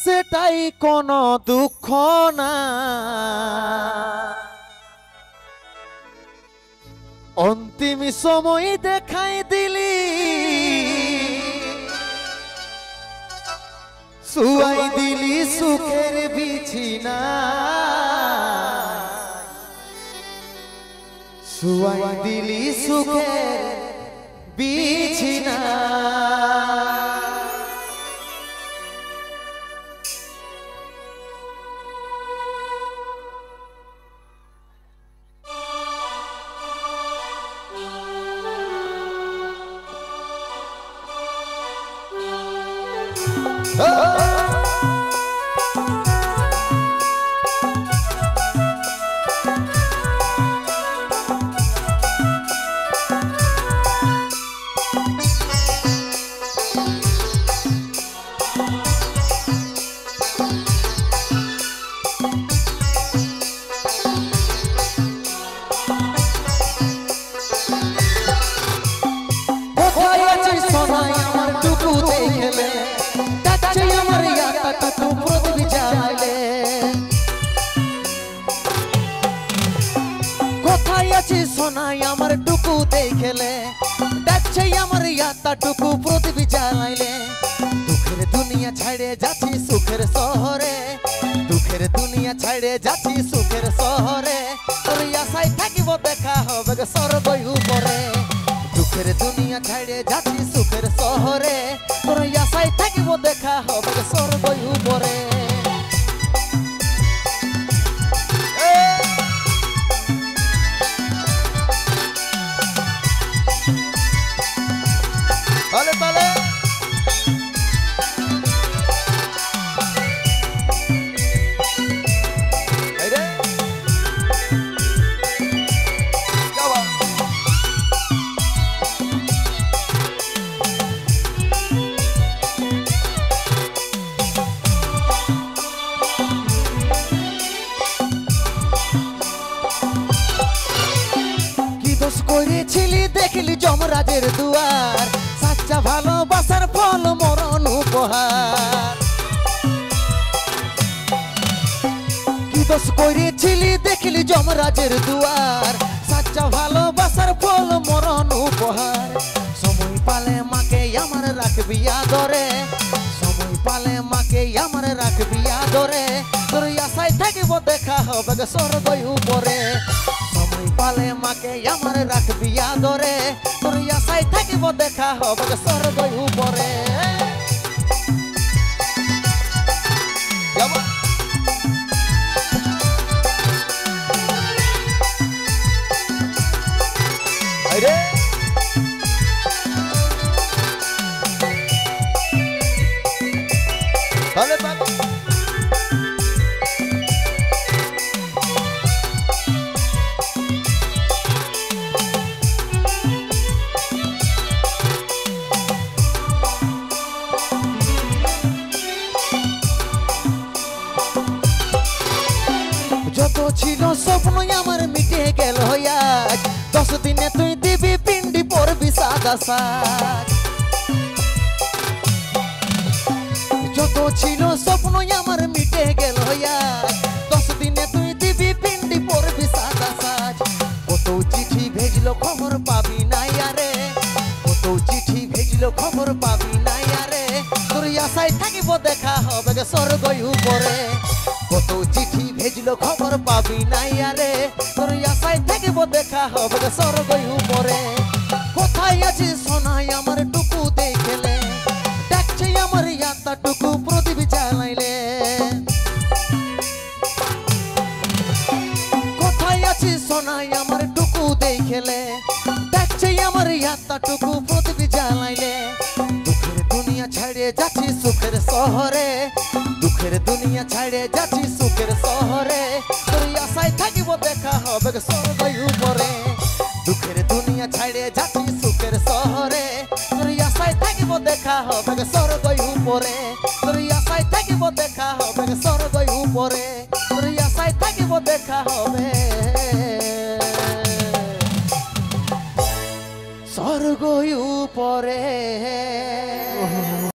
সেটাই কোনো দুঃখ না। অন্তিম সময় দেখাই দিলি, শুয়াই দিলি সুখের বিছিনা, শুয়াই দিলি সুখের বিছিনা। সোনাই আমার টুকু দেখলে, ডাকছে আমার ইয়াতাটুকু প্রদীপ জ্বালাইলে। দুঃখের দুনিয়া ছাড়ে যাচ্ছি সুখের শহরে, দুঃখের দুনিয়া ছাড়ে যাচ্ছি সুখের শহরে। তোর আশায় থাকিব দেখা হবে স্বর্গ উপরে। দুঃখের দুনিয়া ছাড়ে যাচ্ছি সুখের শহরে, তোর আশায় থাকিব দেখা হবে স্বর্গ উপরে। Dale, dale. Aire. Ya va. কি দোষ করেছিলি দেখলি যমরাজের দুয়ার, সাচ্চা ভালোবাসার ফল মরণ উপহার। কি দোষ করেছিলি দেখলি যমরাজের দুয়ার, সাচ্চা ভালোবাসার ফল মরণ উপহার। সময় পালে মাকে আমার রাখবি আদরে, সময় পালে মাকে আমার রাখবি আদরে। তোর আশায় থাকিব দেখা হবে স্বর্গ উপরে। সময় পালে মাকে আমার রাখবি আদরে, তোর আশায় থাকিব দেখা হবে স্বর্গ উপরে। Dale, dale. যত ছিল স্বপ্ন আমার মিটে গেল আজ, 10 দিনে তুই দিবি পিন্ডি পরবি সাদা সাজ। যত ছিল স্বপ্ন আমার মিটে গেল আজ, 10 দিনে তুই দিবি পিন্ডি পরবি সাদা সাজ। কত চিঠি ভেজলো খবর পাবি নাই আরে, কত চিঠি ভেজলো খবর পাবি নাই আরে। তোর আশায় থাকিব দেখা হবে স্বর্গ উপরে। কত চিঠি ভেজলো খবর পাবি নাই আরে, তোর আশায় থাকিব দেখা হবে স্বর্গ উপরে। কোথায় আছিস সোনাই আমার টুকু দেখলে, ডাকছে আমার ইয়াতাটুকু প্রদীপ জ্বালাইলে। কোথায় আছিস সোনাই আমার টুকু দেখলে, ডাকছে আমার ইয়াতাটুকু প্রদীপ জ্বালাইলে। দুঃখের দুনিয়া ছাড়ে যাচ্ছি সুখের শহরে, দুঃখের দুনিয়া ছাড়ে যাচ্ছি সুখের শহরে। তোর আশায় থাকিব দেখা হবে স্বর্গ উপরে। দুঃখের দুনিয়া ছাড়ে যাচ্ছি সুখের শহরে, তোর আশায় থাকিব দেখা হবে স্বর্গ উপরে। তোর আশায় থাকিব দেখা হবে স্বর্গ উপরে। তোর আশায় থাকিব দেখা হবে স্বর্গ উপরে।